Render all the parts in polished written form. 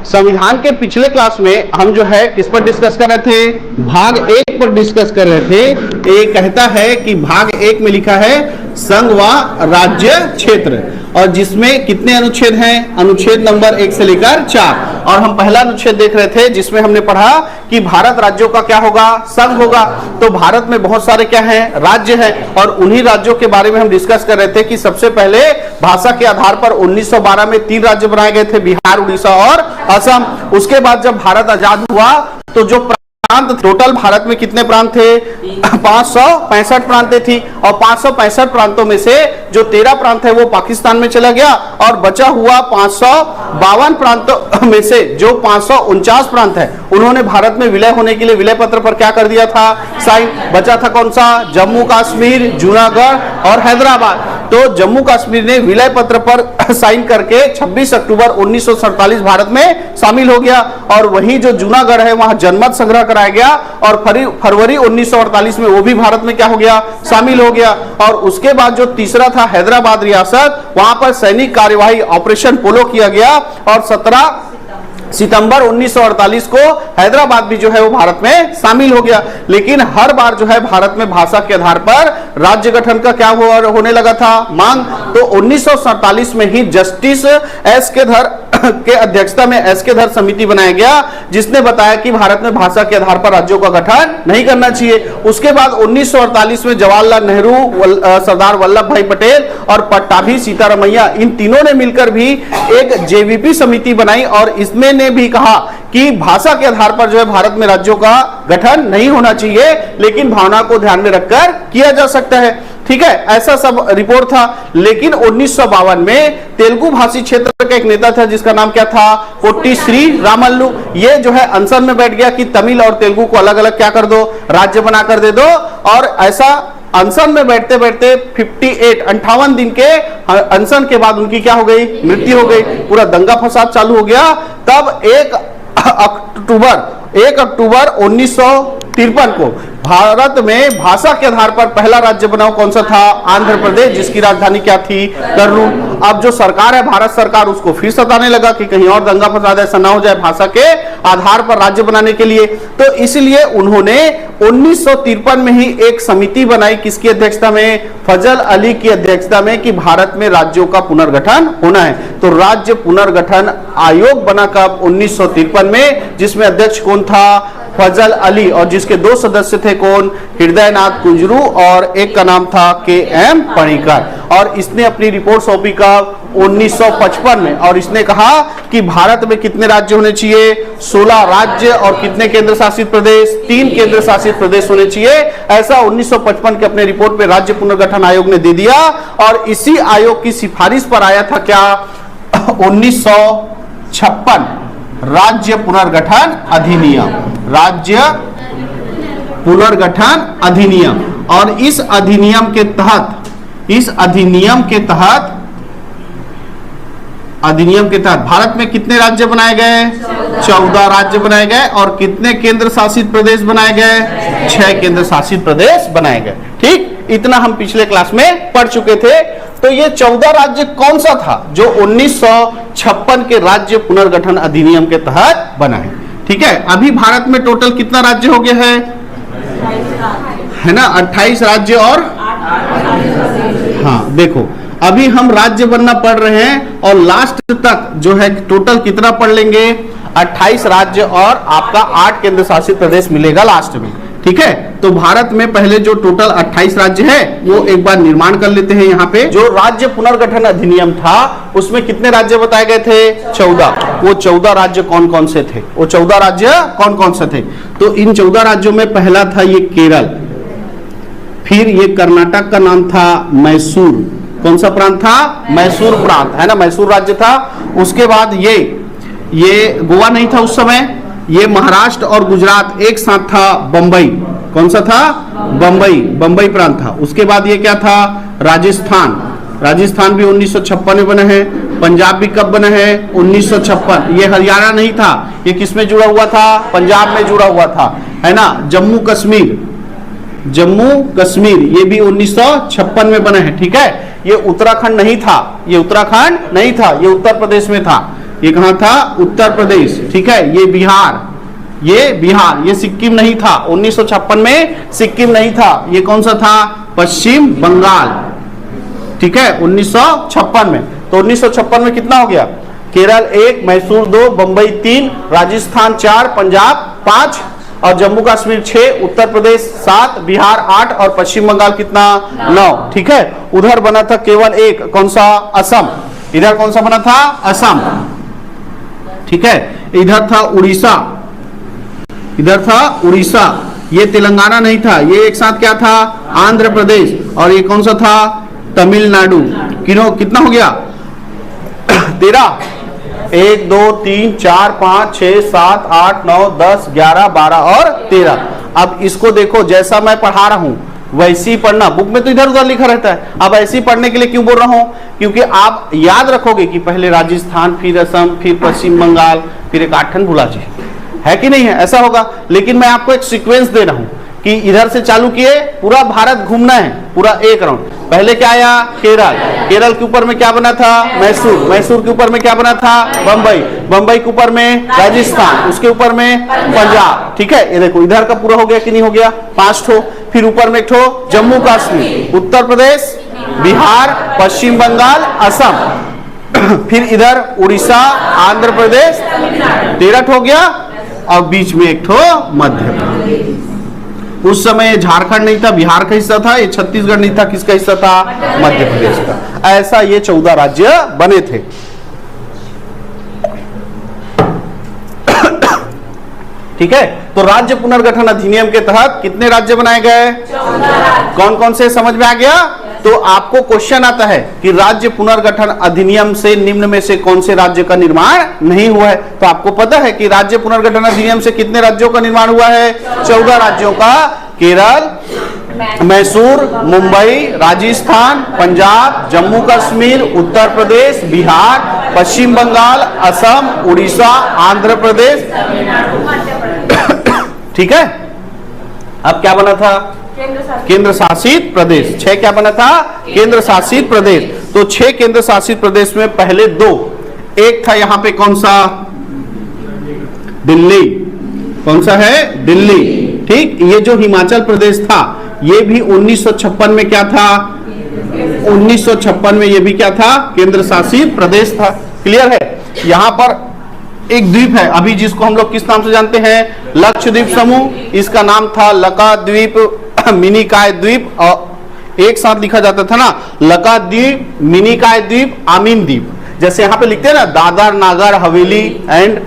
संविधान के पिछले क्लास में हम जो है किस पर डिस्कस कर रहे थे, भाग 1 पर डिस्कस कर रहे थे। ये कहता है कि भाग 1 में लिखा है संघ व राज्य क्षेत्र, और जिसमें कितने अनुच्छेद हैं, अनुच्छेद नंबर 1 से लेकर 4। और हम पहला अनुच्छेद देख रहे थे जिसमें हमने पढ़ा कि भारत राज्यों का क्या होगा, संघ होगा। तो भारत में बहुत सारे क्या हैं, राज्य हैं, और उन्हीं राज्यों के बारे में हम डिस्कस कर रहे थे कि सबसे पहले भाषा के आधार पर 1912 में 3 राज्य बनाए गए थे, बिहार, उड़ीसा और असम। उसके बाद जब भारत आजाद हुआ तो जो प्रांत, टोटल भारत में कितने प्रांत थे, 565 प्रांतें थी, और 565 प्रांतों में से जो 13 प्रांत है वो पाकिस्तान में चला गया, और बचा हुआ 552 प्रांतों में से जो 549 प्रांत है उन्होंने भारत में विलय होने के लिए विलय पत्र पर क्या कर दिया था, साइन। बचा था कौन सा, जम्मू कश्मीर, जूनागढ़ और हैदराबाद। तो जम्मू कश्मीर ने विलय पत्र पर साइन करके 26 अक्टूबर 1947 भारत में शामिल हो गया, और वही जो जूनागढ़ है वहां जनमत संग्रह कराया गया, और फरवरी 1948 में वो भी भारत में क्या हो गया, शामिल हो गया। और उसके बाद जो तीसरा था हैदराबाद रियासत, वहां पर सैनिक कार्यवाही ऑपरेशन पोलो किया गया, और 17 सितंबर 1948 को हैदराबाद भी जो है वो भारत में शामिल हो गया। लेकिन हर बार जो है भारत में भाषा के आधार पर राज्य गठन का क्या होने लगा था, मांग। तो 1947 में ही जस्टिस एस के धर के अध्यक्षता में एस के धर समिति बनाया गया, जिसने बताया कि भारत में भाषा के आधार पर राज्यों का गठन नहीं करना चाहिए। उसके बाद 1948 में जवाहरलाल नेहरू, सरदार वल्लभ भाई पटेल और पट्टाभी सीतारमैया, इन तीनों ने मिलकर भी एक जेवीपी समिति बनाई, और इसमें ने भी कहा कि भाषा के आधार पर जो है भारत में राज्यों का गठन नहीं होना चाहिए, लेकिन भावना को ध्यान में रखकर किया जा सकता है। ठीक है, ऐसा सब रिपोर्ट था। लेकिन 1952 में तेलुगु भाषी क्षेत्र का एक नेता था जिसका नाम क्या था, पोट्टी श्री रामल्लू। ये जो है अनशन में बैठ गया कि तमिल और तेलुगु को अलग अलग क्या कर दो, राज्य बनाकर दे दो। और ऐसा अनशन में बैठते बैठते 58 दिन के अनशन के बाद उनकी क्या हो गई, मृत्यु हो गई। पूरा दंगा फसाद चालू हो गया। तब 1 अक्टूबर 1953 को भारत में भाषा के आधार पर पहला राज्य बनाओ कौन सा था, आंध्र प्रदेश, जिसकी राजधानी क्या थी, कर्नूल। अब जो सरकार है भारत सरकार, उसको फिर सताने लगा कि कहीं और दंगा फसाद ऐसा ना हो जाए भाषा के आधार पर राज्य बनाने के लिए। तो इसलिए उन्होंने 1953 में ही एक समिति बनाई, किसकी अध्यक्षता में, फजल अली की अध्यक्षता में, कि भारत में राज्यों का पुनर्गठन होना है। तो राज्य पुनर्गठन आयोग बना कब, 1953 में, जिसमें अध्यक्ष कौन था, फजल अली, और जिसके 2 सदस्य थे कौन, हृदयनाथ कुंजरू, और एक का नाम था के.एम. पणिकर। और इसने अपनी रिपोर्ट सौंपी कब, 1955 में, और इसने कहा कि भारत में कितने राज्य होने चाहिए, 16 राज्य, और कितने केंद्र शासित प्रदेश, 3 केंद्र शासित प्रदेश होने चाहिए। ऐसा 1955 के अपने रिपोर्ट में राज्य पुनर्गठन आयोग ने दे दिया। और इसी आयोग की सिफारिश पर आया था क्या, 1956 राज्य पुनर्गठन अधिनियम, राज्य पुनर्गठन अधिनियम। और इस अधिनियम के तहत भारत में कितने राज्य बनाए गए, 14 राज्य बनाए गए, और कितने केंद्र शासित प्रदेश बनाए गए, 6 केंद्र शासित प्रदेश बनाए गए। ठीक, इतना हम पिछले क्लास में पढ़ चुके थे। तो ये 14 राज्य कौन सा था जो 1956 के राज्य पुनर्गठन अधिनियम के तहत बना है। ठीक है, अभी भारत में टोटल कितना राज्य हो गया है ना, 28 राज्य। और हाँ देखो, अभी हम राज्य बनना पढ़ रहे हैं, और लास्ट तक जो है टोटल कितना पढ़ लेंगे, 28 राज्य, और आपका 8 केंद्र शासित प्रदेश मिलेगा लास्ट में। ठीक है, तो भारत में पहले जो टोटल 28 राज्य है वो एक बार निर्माण कर लेते हैं। यहाँ पे जो राज्य पुनर्गठन अधिनियम था उसमें कितने राज्य बताए गए थे, 14। वो 14 राज्य कौन कौन से थे, वो 14 राज्य कौन कौन से थे, तो इन 14 राज्यों में पहला था ये केरल, फिर ये कर्नाटक का नाम था मैसूर। कौन सा प्रांत था, मैसूर प्रांत, है ना, मैसूर राज्य था। उसके बाद ये गोवा नहीं था उस समय, ये महाराष्ट्र और गुजरात एक साथ था, बंबई। कौन सा था, बंबई प्रांत था। उसके बाद ये क्या था, राजस्थान भी 1956 में बना है। पंजाब भी कब बना है, 1956। ये हरियाणा नहीं था, ये किसमें जुड़ा हुआ था, पंजाब में जुड़ा हुआ था, है ना। जम्मू कश्मीर ये भी 1956 में बना है। ठीक है, ये उत्तराखंड नहीं था, ये उत्तर प्रदेश में था। ये कहां था? उत्तर प्रदेश। ठीक है, ये बिहार, ये सिक्किम नहीं था 1956 में, सिक्किम नहीं था। ये कौन सा था? पश्चिम बंगाल। ठीक है, 1956 में। तो 1956 में कितना हो गया? केरल 1, मैसूर 2, बंबई 3, राजस्थान 4, पंजाब 5 और जम्मू कश्मीर 6, उत्तर प्रदेश 7, बिहार 8 और पश्चिम बंगाल कितना? 9। ठीक है, उधर बना था केवल एक, कौन सा? असम। इधर कौन सा बना था? असम। ठीक है, इधर था उड़ीसा, इधर था उड़ीसा। ये तेलंगाना नहीं था, ये एक साथ क्या था? आंध्र प्रदेश। और ये कौन सा था? तमिलनाडु। कितना हो गया? 13। 1 2 3 4 5 6 7 8 9 10 11 12 और 13। अब इसको देखो, जैसा मैं पढ़ा रहा हूं वैसे ही पढ़ना। बुक में तो इधर उधर लिखा रहता है। अब ऐसे ही पढ़ने के लिए क्यों बोल रहा हूं? क्योंकि आप याद रखोगे कि पहले राजस्थान, फिर असम, फिर पश्चिम बंगाल, फिर एक 8 भुला जी, है कि नहीं है? ऐसा होगा। लेकिन मैं आपको एक सीक्वेंस दे रहा हूं कि इधर से चालू किए, पूरा भारत घूमना है, पूरा एक राउंड। पहले क्या आया? केरल। केरल के ऊपर में क्या बना था? मैसूर। मैसूर के ऊपर में क्या बना था? बंबई। बंबई के ऊपर में राजस्थान, उसके ऊपर में पंजाब। ठीक है, ये देखो इधर का पूरा हो गया कि नहीं हो गया? 5 ठो। फिर ऊपर में एक ठो जम्मू कश्मीर, उत्तर प्रदेश, बिहार, पश्चिम बंगाल, असम। फिर इधर उड़ीसा, आंध्र प्रदेश, 13 ठो हो गया। और बीच में एक ठो मध्य प्रदेश। उस समय झारखंड नहीं था, बिहार का हिस्सा था। ये छत्तीसगढ़ नहीं था, किसका हिस्सा था? मध्य प्रदेश का। ऐसा ये 14 राज्य बने थे। ठीक है, तो राज्य पुनर्गठन अधिनियम के तहत कितने राज्य बनाए गए? 14। कौन कौन से समझ में आ गया? तो आपको क्वेश्चन आता है कि राज्य पुनर्गठन अधिनियम से निम्न में से कौन से राज्य का निर्माण नहीं हुआ है? तो आपको पता है कि राज्य पुनर्गठन अधिनियम से कितने राज्यों का निर्माण हुआ है? 14 राज्यों का। केरल, मैसूर, मुंबई, राजस्थान, पंजाब, जम्मू कश्मीर, उत्तर प्रदेश, बिहार, पश्चिम बंगाल, असम, उड़ीसा, आंध्र प्रदेश। ठीक है, अब क्या बना था? केंद्र शासित प्रदेश। 6 क्या बना था? केंद्र शासित प्रदेश। तो 6 केंद्र शासित प्रदेश में पहले 2, एक था यहां पे कौन सा? दिल्ली। कौन सा है? दिल्ली। ठीक, ये जो हिमाचल प्रदेश था ये भी 1956 में क्या था? 1956 में ये भी क्या था? केंद्र शासित प्रदेश था। क्लियर है? यहां पर एक द्वीप है अभी, जिसको हम लोग किस नाम से जानते हैं? लक्षद्वीप समूह। इसका नाम था लकाद्वीप, मिनिकाय द्वीप, और एक साथ लिखा जाता था ना, लकाद्वीप, मिनिकाय द्वीप, आमीन द्वीप। जैसे यहाँ पे लिखते हैं ना, दादर, नागर हवेली एंड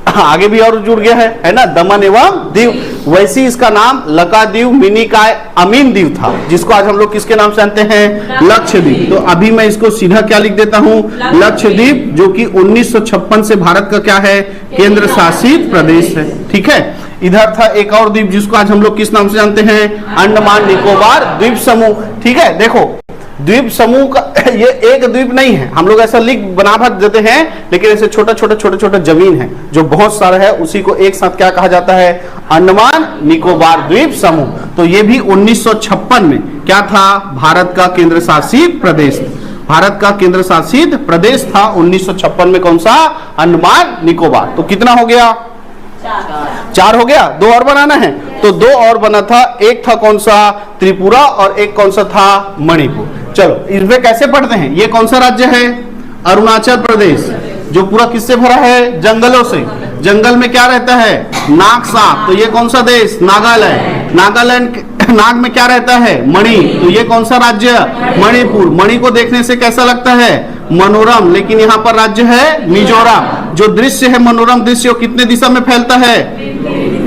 आगे भी और जुड़ गया है ना, दमन एवं दीव। वैसे ही इसका नाम लकाद्वीप, मिनिकाय, अमीन द्वीप था, जिसको आज हम लोग किसके नाम से जानते हैं? लक्षद्वीप। तो अभी मैं इसको सीधा क्या लिख देता हूं? लक्षद्वीप, जो कि 1956 से भारत का क्या है? केंद्र शासित प्रदेश है। ठीक है, इधर था एक और द्वीप जिसको आज हम लोग किस नाम से जानते हैं? अंडमान निकोबार द्वीप समूह। ठीक है, देखो द्वीप समूह का ये एक द्वीप नहीं है, हम लोग ऐसा लिख बना भर देते हैं, लेकिन ऐसे छोटा छोटा जमीन है जो बहुत सारा है, उसी को एक साथ क्या कहा जाता है? अंडमान निकोबार द्वीप समूह। तो ये भी 1956 में क्या था? भारत का केंद्र शासित प्रदेश। भारत का केंद्र शासित प्रदेश था 1956 में। कौन सा? अंडमान निकोबार। तो कितना हो गया? 4 हो गया। 2 और बनाना है, तो 2 और बना था। एक था कौन सा? त्रिपुरा, और एक कौन सा था? मणिपुर। चलो इसमें कैसे पढ़ते हैं? ये कौन सा राज्य है? अरुणाचल प्रदेश, जो पूरा किससे भरा है? जंगलों से। जंगल में क्या रहता है? नाग सांप। तो ये कौन सा देश? नागालैंड। नागालैंड नाग में क्या रहता है? मणि। तो ये कौन सा राज्य? मणिपुर। मणि को देखने से कैसा लगता है? मनोरम। लेकिन यहाँ पर राज्य है मिजोरम। जो दृश्य है मनोरम दृश्य, कितने दिशा में फैलता है?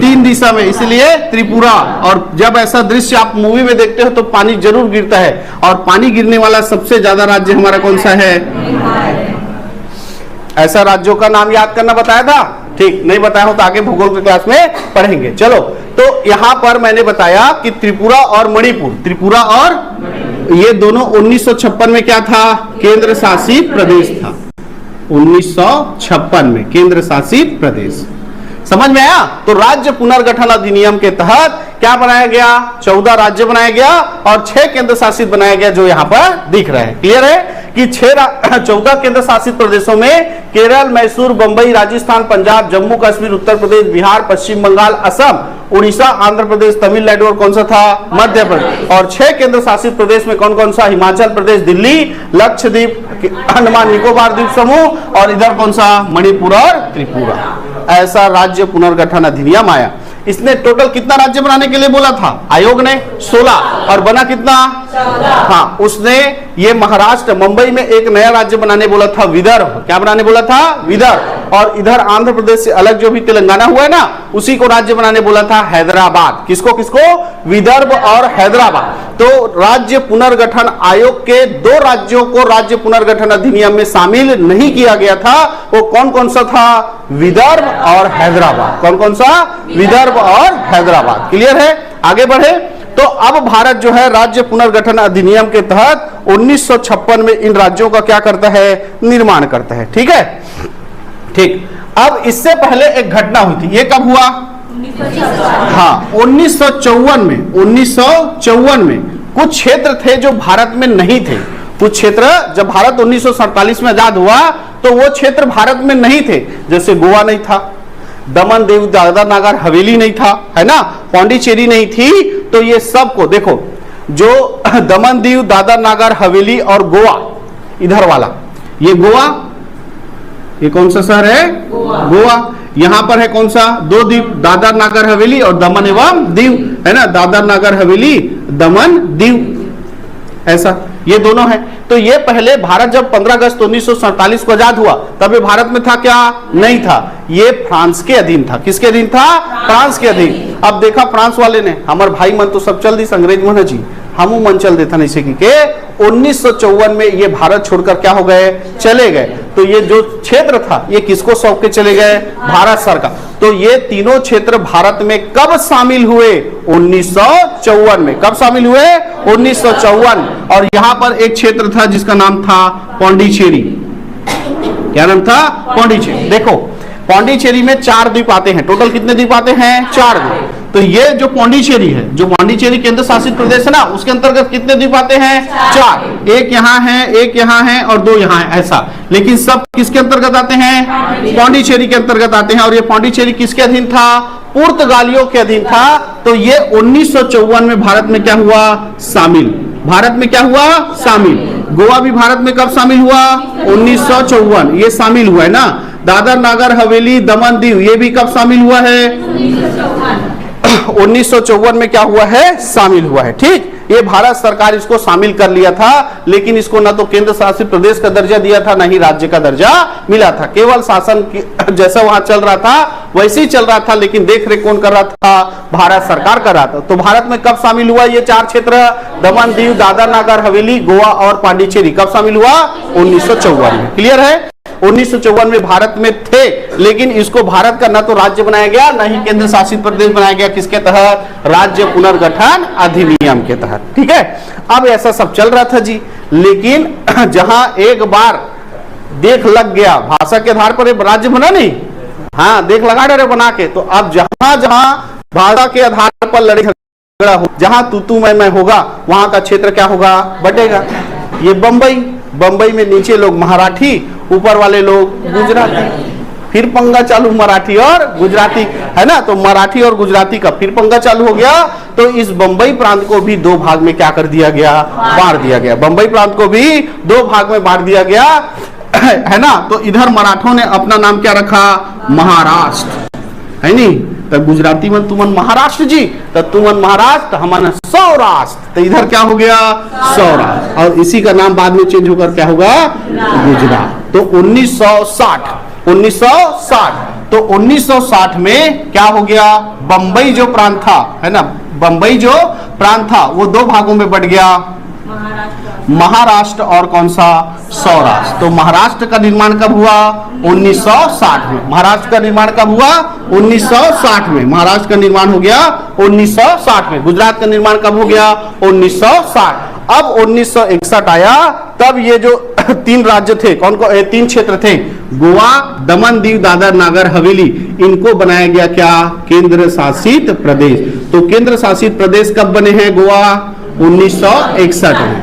3 दिशा में, इसलिए त्रिपुरा। और जब ऐसा दृश्य आप मूवी में देखते हो तो पानी जरूर गिरता है, और पानी गिरने वाला सबसे ज्यादा राज्य हमारा कौन सा है? ऐसा राज्यों का नाम याद करना बताया था? ठीक, नहीं बताया हो तो आगे भूगोल की क्लास में पढ़ेंगे। चलो, तो यहां पर मैंने बताया कि त्रिपुरा और मणिपुर, त्रिपुरा और ये दोनों 1956 में क्या था? केंद्र शासित प्रदेश था। 1956 में केंद्र शासित प्रदेश। समझ में आया? तो राज्य पुनर्गठन अधिनियम के तहत क्या बनाया गया? 14 राज्य बनाया गया और 6 केंद्र शासित बनाया गया, जो यहाँ पर दिख रहा है। क्लियर है? कि 14 केंद्र शासित प्रदेशों में केरल, मैसूर, बंबई, राजस्थान, पंजाब, जम्मू कश्मीर, उत्तर प्रदेश, बिहार, पश्चिम बंगाल, असम, उड़ीसा, आंध्र प्रदेश, तमिलनाडु और कौन सा था, मध्य प्रदेश। और 6 केंद्र शासित प्रदेश में कौन कौन सा, हिमाचल प्रदेश, दिल्ली, लक्षद्वीप, अंडमान निकोबार द्वीप समूह और इधर कौन सा, मणिपुर और त्रिपुरा। ऐसा राज्य पुनर्गठन अधिनियम आया। इसने टोटल कितना राज्य बनाने के लिए बोला था आयोग ने, 16, और बना कितना, 14। हाँ, उसने ये महाराष्ट्र, मुंबई में एक नया राज्य बनाने बोला था, विदर्भ। क्या बनाने बोला था, विदर्भ। और इधर आंध्र प्रदेश से अलग जो भी तेलंगाना हुआ है ना, उसी को राज्य बनाने बोला था हैदराबाद। किसको किसको, विदर्भ और हैदराबाद। तो राज्य पुनर्गठन आयोग के 2 राज्यों को राज्य पुनर्गठन अधिनियम में शामिल नहीं किया गया था। वो कौन कौन सा था, विदर्भ और हैदराबाद। कौन कौन सा, विदर्भ और हैदराबाद। क्लियर है, आगे बढ़े। तो अब भारत जो है राज्य पुनर्गठन अधिनियम के तहत 1956 में इन राज्यों का क्या करता है, निर्माण करता है। ठीक है, ठीक। अब इससे पहले एक घटना हुई थी, ये कब हुआ, हाँ 1954 में कुछ क्षेत्र थे जो भारत में नहीं थे। कुछ क्षेत्र, जब भारत 1947 में आजाद हुआ तो वो क्षेत्र भारत में नहीं थे। जैसे गोवा नहीं था, दमन दीव दादर नागर हवेली नहीं था, है ना, पौंडीचेरी नहीं थी। तो ये सबको देखो, जो दमन दीव दादर नागर हवेली और गोवा, इधर वाला ये गोवा, ये कौन सा शहर है, गोवा। यहां पर है कौन सा, 2 द्वीप, दादर नागर हवेली और दमन एवं दीव, है ना, दादर नागर हवेली, दमन दीव, ऐसा ये दोनों है। तो ये पहले भारत जब 15 अगस्त 1947 को आजाद हुआ तब ये भारत में था क्या, नहीं था। ये फ्रांस के अधीन था। किसके अधीन था, फ्रांस के अधीन। अब देखा फ्रांस वाले ने, हमारे भाई मन तो सब चल दी अंग्रेज मन जी, हम मन चल देता नहीं से के 1954 में ये भारत छोड़कर क्या हो गए, चले गए। तो ये जो क्षेत्र था ये किसको सौंप के चले गए, भारत सरकार। तो ये तीनों क्षेत्र भारत में कब शामिल हुए, 1954 में। कब शामिल हुए, 1954। और यहां पर एक क्षेत्र था जिसका नाम था पौंडीचेरी। क्या नाम था, पौंडीचेरी। देखो पौंडीचेरी में 4 द्वीप आते हैं। टोटल कितने द्वीप आते हैं, 4 द्वीप। तो ये जो पौंडीचेरी है, जो पौंडीचेरी केंद्र शासित प्रदेश है ना, उसके अंतर्गत कितने द्वीप आते हैं, 4। एक यहाँ है, एक यहाँ है और 2 यहाँ है, ऐसा। लेकिन सब किसके अंतर्गत आते हैं, पौंडीचेरी के अंतर्गत आते हैं। और ये पौंडीचेरी किसके अधीन था, पुर्तगालियों के अधीन था। तो ये 1954 में भारत में क्या हुआ, शामिल। भारत में क्या हुआ, शामिल। गोवा भी भारत में कब शामिल हुआ, 1954, ये शामिल हुआ है ना। दादर नागर हवेली दमन दीव ये भी कब शामिल हुआ है, 1954 में क्या हुआ है, शामिल हुआ है। ठीक, ये भारत सरकार इसको शामिल कर लिया था, लेकिन इसको ना तो केंद्र शासित प्रदेश का दर्जा दिया था, ना ही राज्य का दर्जा मिला था। केवल शासन जैसा वहां चल रहा था वैसे ही चल रहा था, लेकिन देख रेख कौन कर रहा था, भारत सरकार कर रहा था। तो भारत में कब शामिल हुआ ये 4 क्षेत्र, दमन दीव दादर नागर हवेली गोवा और पांडिचेरी, कब शामिल हुआ, 1954 में। क्लियर है, 1954 में भारत में थे, लेकिन इसको भारत का न तो राज्य बनाया गया, न ही केंद्र शासित प्रदेश बनाया गया। किसके तहत, राज्य पुनर्गठन अधिनियम के तहत। ठीक है, अब ऐसा सब चल रहा था जी, लेकिन जहां एक बार देख लग गया, भाषा के आधार पर राज्य बना नहीं, हाँ देख लगा डरे बना के, तो अब जहां जहां भाषा के आधार पर लड़ाई झगड़ा हो, जहां तू मैं होगा, वहां का क्षेत्र क्या होगा, बटेगा। ये बंबई में नीचे लोग मराठी, ऊपर वाले लोग गुजराती, फिर पंगा चालू मराठी और गुजराती, है ना। तो मराठी और गुजराती का फिर पंगा चालू हो गया। तो इस बंबई प्रांत को भी 2 भाग में क्या कर दिया गया, बांट दिया गया। बंबई प्रांत को भी 2 भाग में बांट दिया गया, है ना। तो इधर मराठों ने अपना नाम क्या रखा, महाराष्ट्र, है नहीं। तब गुजराती मन तुमन महाराष्ट्र जी, तब तुमन महाराष्ट्र, हमन सौराष्ट्र। तो इधर क्या हो गया, सौराष्ट्र। और इसी का नाम बाद में चेंज होकर क्या होगा, गुजरात। तो 1960 तो 1960 में क्या हो गया, बंबई जो प्रांत था, है ना, बंबई जो प्रांत था वो 2 भागों में बट गया, महाराष्ट्र और कौन सा, सौराष्ट्र। तो महाराष्ट्र का निर्माण कब हुआ, 1960 में। महाराष्ट्र का निर्माण कब हुआ, 1960 में। महाराष्ट्र का निर्माण हो गया 1960 में। गुजरात का निर्माण कब हो गया, 1960। अब 1961 आया, तब ये जो 3 राज्य थे, कौन को 3 क्षेत्र थे, गोवा दमन दीव दादर नागर हवेली, इनको बनाया गया क्या, केंद्र शासित प्रदेश। तो केंद्र शासित प्रदेश कब बने हैं, गोवा 1961 में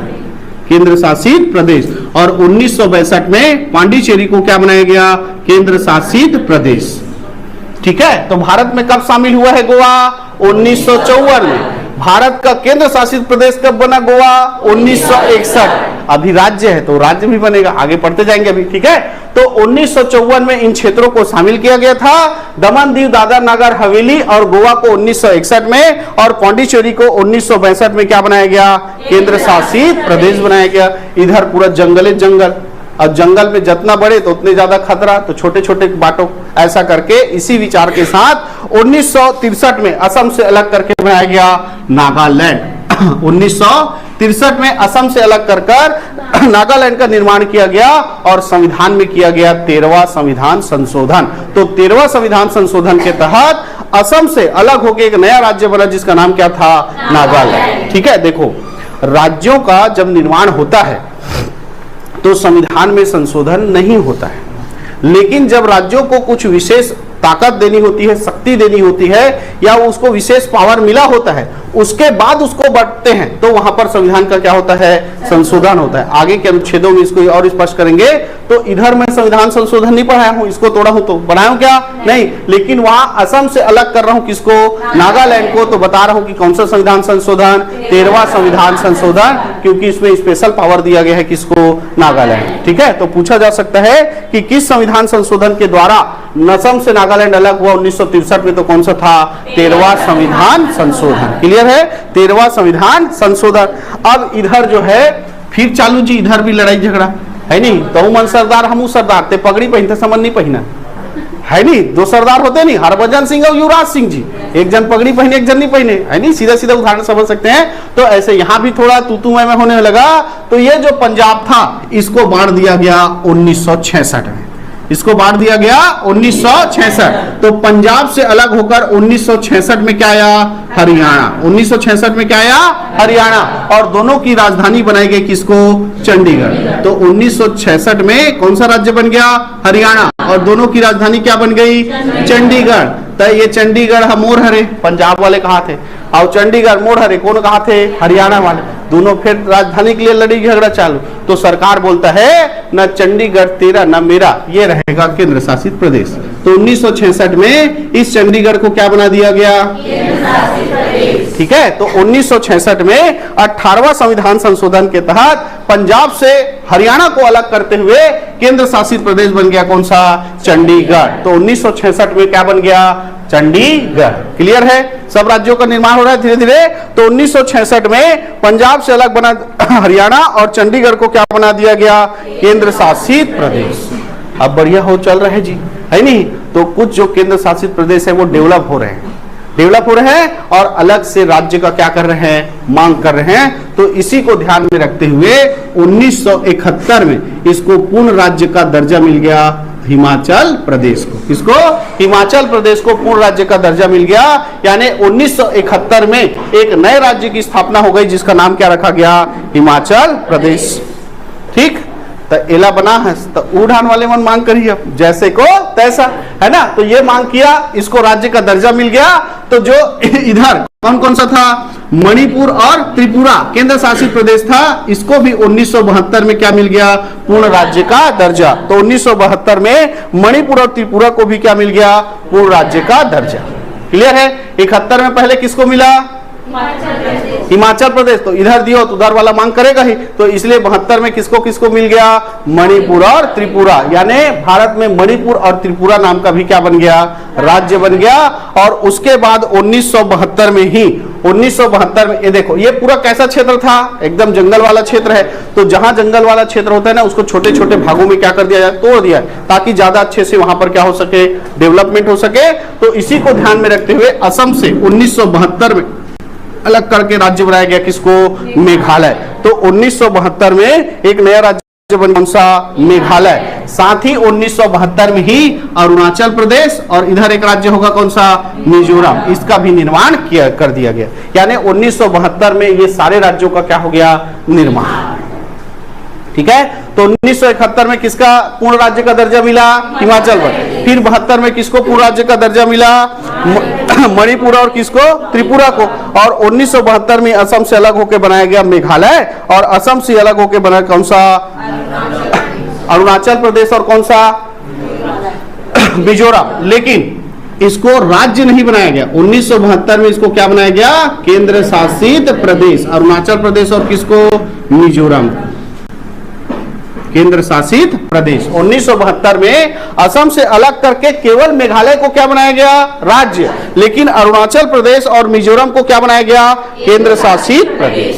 केंद्र शासित प्रदेश। और 1962 में पांडिचेरी को क्या बनाया गया, केंद्र शासित प्रदेश। ठीक है, तो भारत में कब शामिल हुआ है गोवा, 1954 में। भारत का केंद्र शासित प्रदेश कब बना गोवा, 1961। अभी राज्य है तो राज्य भी बनेगा, आगे पढ़ते जाएंगे अभी। ठीक है, तो 1954 में इन क्षेत्रों को शामिल किया गया था, दमन दीव दादर नगर हवेली और गोवा को 1961 में, और पांडिचेरी को 1962 में क्या बनाया गया, केंद्र शासित प्रदेश बनाया गया। इधर पूरा जंगल है, जंगल, और जंगल में जितना बड़े तो उतने ज्यादा खतरा, तो छोटे छोटे बांटो, ऐसा करके इसी विचार के साथ 1963 में असम से अलग करके बनाया गया नागालैंड। 1963 में असम से अलग कर नागालैंड का निर्माण किया गया और संविधान में किया गया 13वां संविधान संशोधन। तो 13वां संविधान संशोधन के तहत असम से अलग होकर एक नया राज्य बना जिसका नाम क्या था, नागालैंड। ठीक है, देखो राज्यों का जब निर्माण होता है तो संविधान में संशोधन नहीं होता है, लेकिन जब राज्यों को कुछ विशेष ताकत देनी होती है, शक्ति देनी होती है, या उसको विशेष पावर मिला होता है, उसके बाद उसको बढ़ते हैं, तो वहां पर संविधान का क्या होता है, संशोधन होता है। आगे के अनुच्छेदों में इसको और स्पष्ट करेंगे। तो इधर मैं संविधान संशोधन नहीं पढ़ाया हूं, इसको तोड़ा हूं तो बनाया हूं क्या, नहीं, लेकिन वहां असम से अलग कर रहा हूं किसको, नागालैंड को, तो बता रहा हूं कि कौन सा संविधान संशोधन, 13वां संविधान संशोधन, क्योंकि इसमें स्पेशल पावर दिया गया है किसको, नागालैंड। ठीक है, तो पूछा जा सकता है कि किस संविधान संशोधन के द्वारा असम से नागालैंड अलग हुआ 1963 में, तो कौन सा था, 13वां संविधान संशोधन। क्लियर है, 13वां संविधान संशोधन। अब इधर जो है फिर चालू जी, इधर भी लड़ाई झगड़ा है नहीं, तो मन सरदार हमू सरदार, ते पगड़ी पहनते समझ नहीं पहना है नहीं, दो सरदार होते नहीं, हरभजन सिंह और युवराज सिंह जी, एक जन पगड़ी पहने एक जन नहीं पहने, है नहीं, सीधा सीधा उदाहरण समझ सकते हैं। तो ऐसे यहां भी थोड़ा तू मैं होने लगा। तो ये जो पंजाब था इसको बांट दिया गया 1966 में, इसको बांट दिया गया 1966। तो पंजाब से अलग होकर 1966 में क्या आया, हरियाणा। 1966 में क्या आया, हरियाणा, और दोनों की राजधानी बनाई गई किसको, चंडीगढ़। तो 1966 में कौन सा राज्य बन गया, हरियाणा, और दोनों की राजधानी क्या बन गई, चंडीगढ़। तो ये चंडीगढ़ हम मोर हरे, पंजाब वाले कहा थे, और चंडीगढ़ मोर हरे कौन कहा थे, हरियाणा वाले। दोनों फिर राजधानी के लिए लड़ी झगड़ा चालू। तो सरकार बोलता है न चंडीगढ़ तेरा न मेरा, ये रहेगा केंद्र शासित प्रदेश। तो 1966 में इस चंडीगढ़ को क्या बना दिया गया, ठीक है। तो 1966 में 18वां संविधान संशोधन के तहत पंजाब से हरियाणा को अलग करते हुए केंद्र शासित प्रदेश बन गया कौन सा, चंडीगढ़। तो 1966 में क्या बन गया, चंडीगढ़। क्लियर है, सब राज्यों का निर्माण हो रहा है धीरे धीरे। तो 1966 में पंजाब से अलग बना हरियाणा और चंडीगढ़ को क्या बना दिया गया, केंद्र शासित प्रदेश। अब बढ़िया हो चल रहा है जी, है नहीं। तो कुछ जो केंद्र शासित प्रदेश है वो डेवलप हो रहे हैं और अलग से राज्य का क्या कर रहे हैं, मांग कर रहे हैं। तो इसी को ध्यान में रखते हुए 1971 में इसको पूर्ण राज्य का दर्जा मिल गया हिमाचल प्रदेश को। किसको, हिमाचल प्रदेश को पूर्ण राज्य का दर्जा मिल गया। यानी 1971 में एक नए राज्य की स्थापना हो गई जिसका नाम क्या रखा गया, हिमाचल प्रदेश। ठीक, तो एला बना है तो उड़ान वाले मन मांग करिए, अब जैसे को तैसा, है ना। तो ये मांग किया, इसको राज्य का दर्जा मिल गया। तो जो इधर कौन कौन सा था, मणिपुर और त्रिपुरा केंद्र शासित प्रदेश था, इसको भी 1972 में क्या मिल गया, पूर्ण राज्य का दर्जा। तो 1972 में मणिपुर और त्रिपुरा को भी क्या मिल गया, पूर्ण राज्य का दर्जा। क्लियर है। 71 में पहले किसको मिला, हिमाचल प्रदेश। तो इधर दियो तो उधर वाला मांग करेगा ही, तो इसलिए 72 में किसको किसको मिल गया, मणिपुर और त्रिपुरा। यानी भारत में मणिपुर और त्रिपुरा नाम का भी क्या बन गया, राज्य बन गया। और उसके बाद 1972 में ही 1972 में ये देखो, ये पूरा कैसा क्षेत्र था, एकदम जंगल वाला क्षेत्र है। तो जहां जंगल वाला क्षेत्र होता है ना, उसको छोटे छोटे भागों में क्या कर दिया जाए, तोड़ दिया, ताकि ज्यादा अच्छे से वहां पर क्या हो सके, डेवलपमेंट हो सके। तो इसी को ध्यान में रखते हुए असम से 1972 में अलग करके राज्य बनाया गया किसको, मेघालय। तो 1972 में एक नया राज्य बना कौन सा, मेघालय। साथ ही 1972 में ही अरुणाचल प्रदेश और इधर एक राज्य होगा कौन सा, मिजोरम। इसका भी निर्माण किया कर दिया गया। यानी 1972 में ये सारे राज्यों का क्या हो गया, निर्माण। ठीक है। तो 1971 में किसका पूर्ण राज्य का दर्जा मिला, हिमाचल प्रदेश। फिर 72 में किसको पूर्ण राज्य का दर्जा मिला, मणिपुर और किसको, त्रिपुरा को। और 1972 में असम से अलग होकर बनाया गया मेघालय, और असम से अलग होकर बना कौन सा, अरुणाचल प्रदेश और कौन सा, मिजोरम। लेकिन इसको राज्य नहीं बनाया गया। 1972 में इसको क्या बनाया गया, केंद्र शासित प्रदेश। अरुणाचल प्रदेश और किसको, मिजोरम, केंद्र शासित प्रदेश। 1972 में असम से अलग करके केवल मेघालय को क्या बनाया गया, राज्य। लेकिन अरुणाचल प्रदेश और मिजोरम को क्या बनाया गया, केंद्र शासित प्रदेश।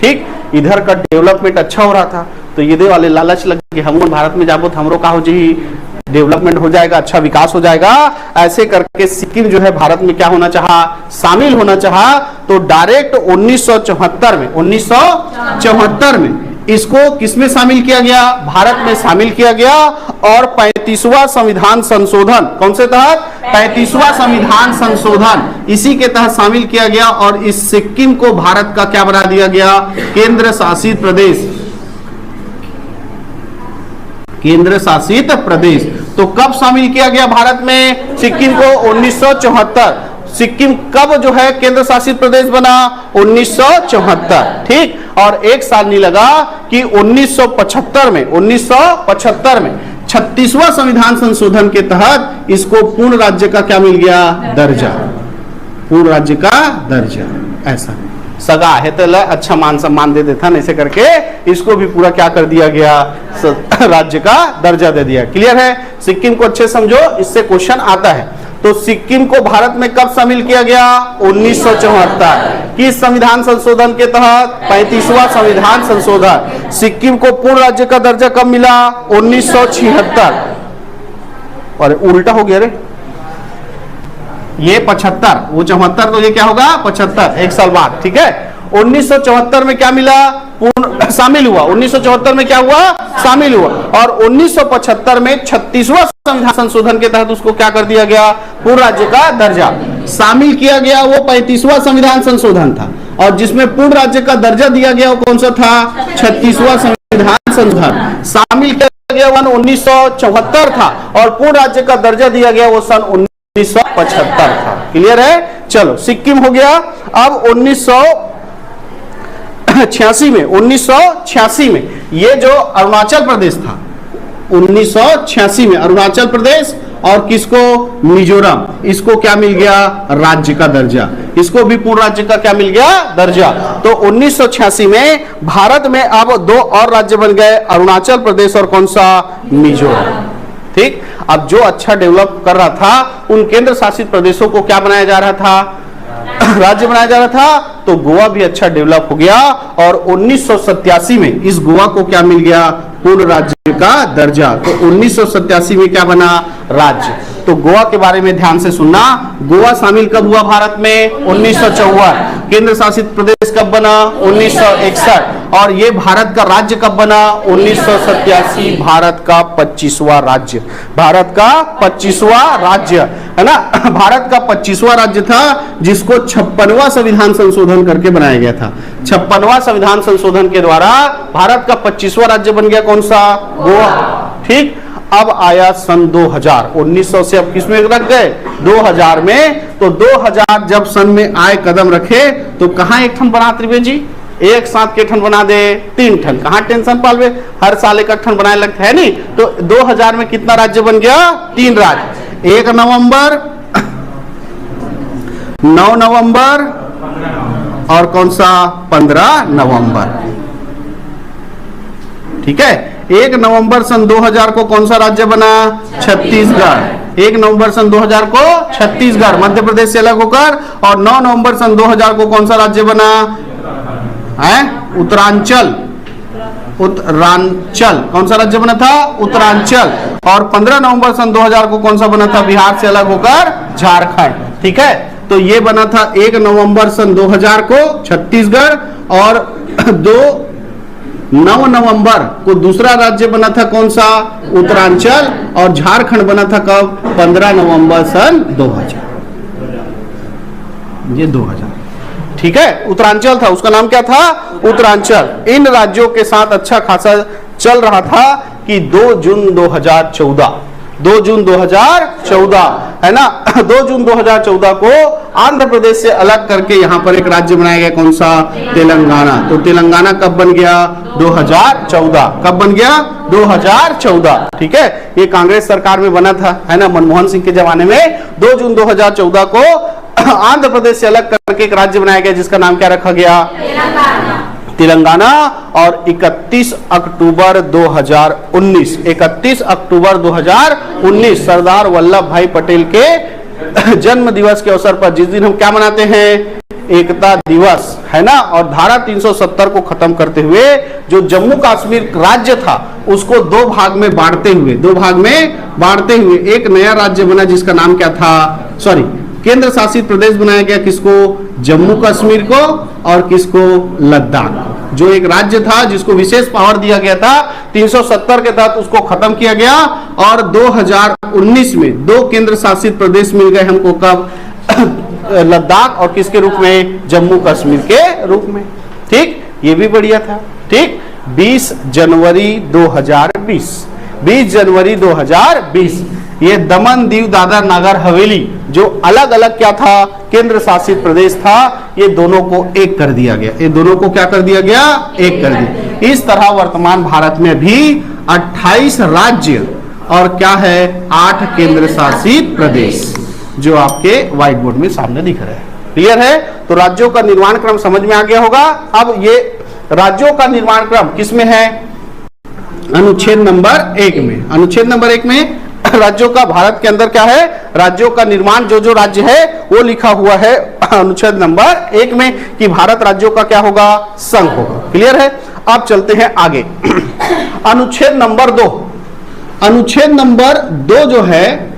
ठीक, इधर का डेवलपमेंट अच्छा हो रहा था, तो ये वाले लालच लग कि हम भारत में जाबो तो हमरो का हो जी, डेवलपमेंट हो जाएगा, अच्छा विकास हो जाएगा। ऐसे करके सिक्किम जो है भारत में क्या होना चाहा, शामिल होना चाहा। तो डायरेक्ट 1974 में इसको किसमें शामिल किया गया, भारत में शामिल किया गया। और 35वां संविधान संशोधन, कौन से तहत, 35वां संविधान संशोधन, इसी के तहत शामिल किया गया। और इस सिक्किम को भारत का क्या बना दिया गया, केंद्र शासित प्रदेश, केंद्र शासित प्रदेश। तो कब शामिल किया गया भारत में सिक्किम को, 1974। सिक्किम कब जो है केंद्र शासित प्रदेश बना, 1974। ठीक, और एक साल नहीं लगा कि 1975 में 36वां संविधान संशोधन के तहत इसको पूर्ण राज्य का क्या मिल गया, दर्जा, पूर्ण राज्य का दर्जा। ऐसा सगा है तो अच्छा मान सम्मान दे देता, ऐसे करके इसको भी पूरा क्या कर दिया गया, राज्य का दर्जा दे दिया। क्लियर है, सिक्किम को अच्छे समझो, इससे क्वेश्चन आता है। तो सिक्किम को भारत में कब शामिल किया गया, 1974। किस संविधान संशोधन के तहत, 35वां संविधान संशोधन। सिक्किम को पूर्ण राज्य का दर्जा कब मिला, 1976। और उल्टा हो गया रे, ये 75, वो 74, तो ये क्या होगा 75, एक साल बाद। ठीक है, 1974 में क्या मिला, पूर्ण शामिल हुआ। 1974 में क्या हुआ, शामिल हुआ। और 1975 में 36वां संविधान संशोधन के तहत उसको क्या कर दिया गया, पूर्ण राज्य का दर्जा। शामिल किया गया वो 35वां संविधान संशोधन था, और जिसमें पूर्ण राज्य का दर्जा दिया गया वो कौन सा था, 36वां संविधान संशोधन। शामिल किया गया 1974 था, और पूर्ण राज्य का दर्जा दिया गया वो सन 1975 था। क्लियर है, चलो सिक्किम हो गया। अब 1986 में ये जो अरुणाचल प्रदेश था, 1986 में अरुणाचल प्रदेश और किसको, मिजोरम, इसको क्या मिल गया, राज्य का दर्जा। इसको भी पूर्ण राज्य का क्या मिल गया, दर्जा। तो 1986 में भारत में अब 2 और राज्य बन गए, अरुणाचल प्रदेश और कौन सा, मिजोरम। ठीक, अब जो अच्छा डेवलप कर रहा था उन केंद्र शासित प्रदेशों को क्या बनाया जा रहा था, राज्य बनाया जा रहा था। तो गोवा भी अच्छा डेवलप हो गया, और 1987 में इस गोवा को क्या मिल गया, पूर्ण राज्य का दर्जा। तो 1987 में क्या बना, राज्य। तो गोवा के बारे में ध्यान से सुनना, गोवा शामिल कब हुआ भारत में, 1954। केंद्र शासित प्रदेश कब बना, 1961। और ये भारत का राज्य कब बना, 1987, भारत का 25वां राज्य, भारत का 25वां राज्य है ना। भारत का 25वां राज्य था, जिसको 56वां संविधान संशोधन करके बनाया गया था। 56वां संविधान संशोधन के द्वारा भारत का 25वां राज्य बन गया, कौन सा, गोवा। ठीक, अब आया सन 2000, 1900 से अब किसमें रख गए, 2000 में। तो 2000 जब सन में आए, कदम रखे, तो कहां एक ठन बना त्रिवेदी जी, एक साथ के ठन बना दे, 3 ठन। कहां टेंशन पालवे, हर साल एक ठन बनाए लगता है नहीं। तो 2000 में कितना राज्य बन गया, 3 राज्य। 1 नवंबर, 9 नवंबर और कौन सा, 15 नवंबर। ठीक है, 1 नवंबर सन 2000 को कौन सा राज्य बना, छत्तीसगढ़। 1 नवंबर सन 2000 को छत्तीसगढ़ मध्य प्रदेश से अलग होकर। और 9 नवंबर सन 2000 को कौन सा राज्य बना है, उत्तरांचल। उत्तरांचल कौन सा राज्य बना था, उत्तरांचल। और 15 नवंबर सन 2000 को कौन सा बना था, बिहार से अलग होकर झारखंड। ठीक है, तो ये बना था 1 नवंबर सन 2000 को छत्तीसगढ़, और 9 नवंबर को दूसरा राज्य बना था कौन सा, उत्तरांचल। और झारखंड बना था कब, 15 नवंबर सन 2000, ये 2000। ठीक है, उत्तरांचल था, उसका नाम क्या था, उत्तरांचल। इन राज्यों के साथ अच्छा खासा चल रहा था कि 2 जून 2014 2 जून 2014 है ना। 2 जून 2014 को आंध्र प्रदेश से अलग करके यहां पर एक राज्य बनाया गया, कौन सा? तेलंगाना। तो तेलंगाना कब बन गया? 2014। कब बन गया? 2014। ठीक है, ये कांग्रेस सरकार में बना था, है ना, मनमोहन सिंह के जमाने में। 2 जून 2014 को आंध्र प्रदेश से अलग करके एक राज्य बनाया गया जिसका नाम क्या रखा गया? तेलंगाना। और 31 अक्टूबर 2019, 31 अक्टूबर 2019 सरदार वल्लभ भाई पटेल के जन्म दिवस के अवसर पर, जिस दिन हम क्या मनाते हैं? एकता दिवस, है ना। और धारा 370 को खत्म करते हुए जो जम्मू कश्मीर राज्य था उसको दो भाग में बांटते हुए एक नया राज्य बना जिसका नाम क्या था? केंद्र शासित प्रदेश बनाया गया। किसको? जम्मू कश्मीर को। और किसको? लद्दाख। जो एक राज्य था जिसको विशेष पावर दिया गया था 370 के तहत, उसको खत्म किया गया। और 2019 में 2 केंद्र शासित प्रदेश मिल गए हमको। कब? लद्दाख और किसके रूप में? जम्मू कश्मीर के रूप में। ठीक, ये भी बढ़िया था। ठीक, 20 जनवरी 2020 ये दमन, दीव, दादर, नागर हवेली जो अलग अलग क्या था? केंद्र शासित प्रदेश था, ये दोनों को एक कर दिया गया। ये दोनों को क्या कर दिया गया? एक कर दिया। इस तरह वर्तमान भारत में भी 28 राज्य और क्या है? 8 केंद्र शासित प्रदेश जो आपके व्हाइट बोर्ड में सामने दिख रहे हैं। क्लियर है? तो राज्यों का निर्माण क्रम समझ में आ गया होगा। अब ये राज्यों का निर्माण क्रम किसमें है? अनुच्छेद नंबर 1 में। अनुच्छेद नंबर 1 में राज्यों का, भारत के अंदर क्या है? राज्यों का निर्माण, जो राज्य है वो लिखा हुआ है अनुच्छेद नंबर 1 में कि भारत राज्यों का क्या होगा? संघ होगा। क्लियर है? अब चलते हैं आगे। अनुच्छेद नंबर 2। अनुच्छेद नंबर 2 जो है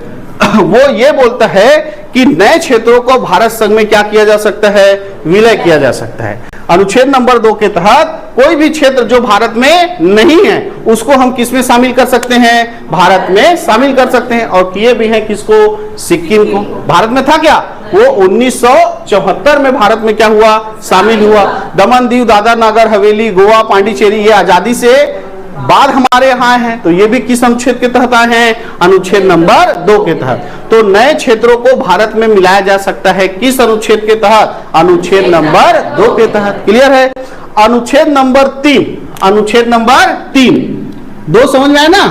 वो ये बोलता है कि नए क्षेत्रों को भारत संघ में क्या किया जा सकता है? विलय किया जा सकता है। अनुच्छेद नंबर 2 के तहत कोई भी क्षेत्र जो भारत में नहीं है उसको हम किस में शामिल कर सकते हैं? भारत में शामिल कर सकते हैं। और किए भी हैं किसको? सिक्किम को। भारत में था क्या? वो 1974 में भारत में क्या हुआ? शामिल हुआ। दमन, दीव, दादर, नागर हवेली, गोवा, पांडिचेरी ये आजादी से बाद हमारे यहाँ हैं। तो ये भी किस अनुच्छेद के तहत आए हैं? अनुच्छेद नंबर 2 के तहत। तो नए क्षेत्रों को भारत में मिलाया जा सकता है किस अनुच्छेद के तहत? अनुच्छेद नंबर 2 के तहत। क्लियर है? अनुच्छेद नंबर 3। अनुच्छेद नंबर 3 2 समझ में आया ना?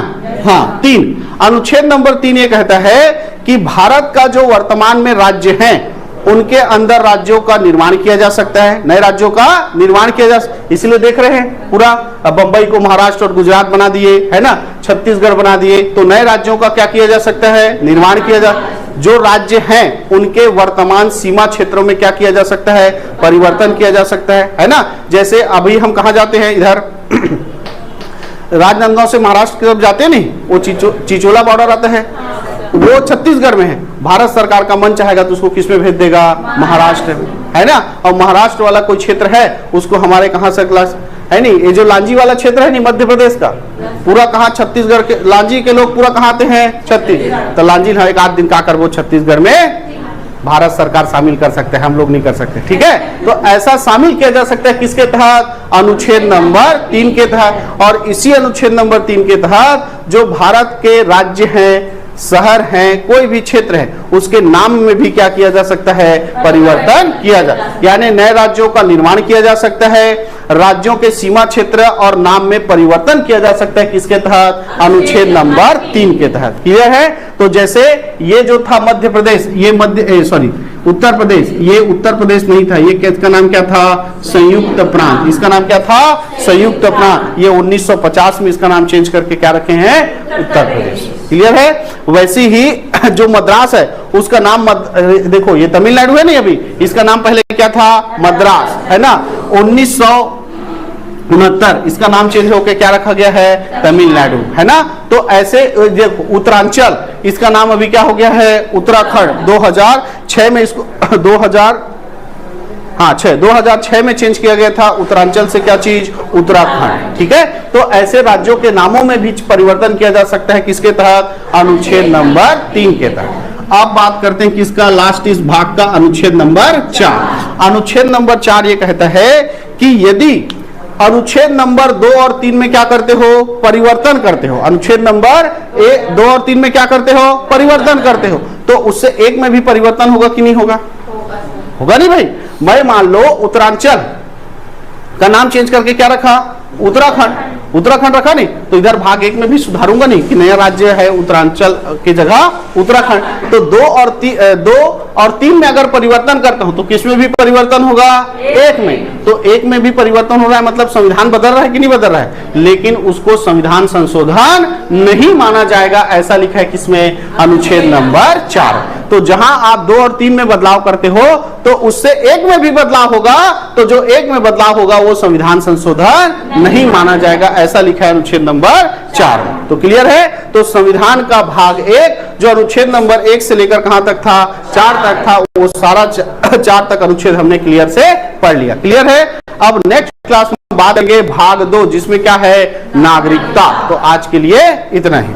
हाँ, 3। अनुच्छेद नंबर 3 ये कहता है कि भारत का जो वर्तमान में राज्य हैं उनके अंदर राज्यों का निर्माण किया जा सकता है, नए राज्यों का निर्माण किया जा। इसलिए देख रहे हैं पूरा बंबई को महाराष्ट्र और गुजरात बना दिए, है ना, छत्तीसगढ़ बना दिए। तो नए राज्यों का क्या किया जा सकता है? निर्माण किया जा। जो राज्य हैं उनके वर्तमान सीमा क्षेत्रों में क्या किया जा सकता है? परिवर्तन किया जा सकता है ना। जैसे अभी हम कहा जाते हैं, इधर राजनांदगांव से महाराष्ट्र की तरफ जाते हैं, नहीं, वो चिचोला बॉर्डर आता है, वो छत्तीसगढ़ में है। भारत सरकार का मन चाहेगा तो उसको किस में भेज देगा? महाराष्ट्र में, है ना। और महाराष्ट्र वाला कोई क्षेत्र है उसको हमारे कहां से क्लास है नहीं, ये जो लांजी वाला क्षेत्र है नहीं मध्य प्रदेश का, पूरा कहां? छत्तीसगढ़ के। लांजी के लोग पूरा कहां आते हैं? छत्तीसगढ़। तो लांजी एक आध दिन का कर वो छत्तीसगढ़ में भारत सरकार शामिल कर सकते हैं, हम लोग नहीं कर सकते। ठीक है? तो ऐसा शामिल किया जा सकता है किसके तहत? अनुच्छेद नंबर 3 के तहत। और इसी अनुच्छेद नंबर 3 के तहत जो भारत के राज्य हैं, शहर हैं, कोई भी क्षेत्र है, उसके नाम में भी क्या किया जा सकता है? परिवर्तन किया जा, यानी नए राज्यों का निर्माण किया जा सकता है। राज्यों के सीमा क्षेत्र और नाम में परिवर्तन किया जा सकता है किसके तहत? अनुच्छेद नंबर 3 के तहत। क्लियर है? तो जैसे ये जो था मध्य प्रदेश, ये उत्तर प्रदेश, ये उत्तर प्रदेश नहीं था, ये इसका नाम क्या था? संयुक्त प्रांत। इसका नाम क्या था? संयुक्त प्रांत। ये 1950 में इसका नाम चेंज करके क्या रखे हैं? उत्तर प्रदेश। क्लियर है? वैसे ही जो मद्रास है उसका नाम देखो, ये तमिलनाडु है नहीं, अभी इसका नाम पहले क्या था? मद्रास, है ना। 1969 इसका नाम चेंज होकर क्या रखा गया है? तमिलनाडु, है ना। तो ऐसे देखो, उत्तरांचल इसका नाम अभी क्या हो गया है? उत्तराखंड। 2006 में इसको 2006 में चेंज किया गया था उत्तरांचल से क्या चीज? उत्तराखंड। ठीक है? तो ऐसे राज्यों के नामों में भी परिवर्तन किया जा सकता है किसके तहत? अनुच्छेद नंबर 3 के तहत। अब बात करते हैं किसका? लास्ट इस भाग का, अनुच्छेद नंबर 4। अनुच्छेद नंबर 4 ये कहता है कि यदि अनुच्छेद नंबर 2 और 3 में क्या करते हो? परिवर्तन करते हो। अनुच्छेद नंबर 2 और 3 में क्या करते हो? परिवर्तन करते हो। तो उससे एक में भी परिवर्तन होगा कि नहीं होगा? होगा नहीं भाई। मैं मान लो उत्तरांचल का नाम चेंज करके क्या रखा? उत्तराखंड। उत्तराखंड रखा नहीं, तो इधर भाग 1 में भी सुधारूंगा नहीं कि नया राज्य है उत्तरांचल की जगह उत्तराखंड। तो 2 और 3 में अगर परिवर्तन करता हूं तो किस में भी परिवर्तन होगा? 1 में। तो 1 में भी परिवर्तन हो रहा है, मतलब संविधान बदल रहा है कि नहीं बदल रहा है? लेकिन उसको संविधान संशोधन नहीं माना जाएगा, ऐसा लिखा है किसमें? अनुच्छेद नंबर 4। तो जहां आप 2 और 3 में बदलाव करते हो तो उससे 1 में भी बदलाव होगा, तो जो 1 में बदलाव होगा वो संविधान संशोधन नहीं माना जाएगा, ऐसा लिखा है अनुच्छेद नंबर 4। तो क्लियर है? तो संविधान का भाग 1 जो अनुच्छेद नंबर 1 से लेकर कहां तक था? 4 तक था, वो सारा 4 तक अनुच्छेद हमने क्लियर से पढ़ लिया। क्लियर है? अब नेक्स्ट क्लास में बात करेंगे भाग 2 जिसमें क्या है? नागरिकता। तो आज के लिए इतना ही।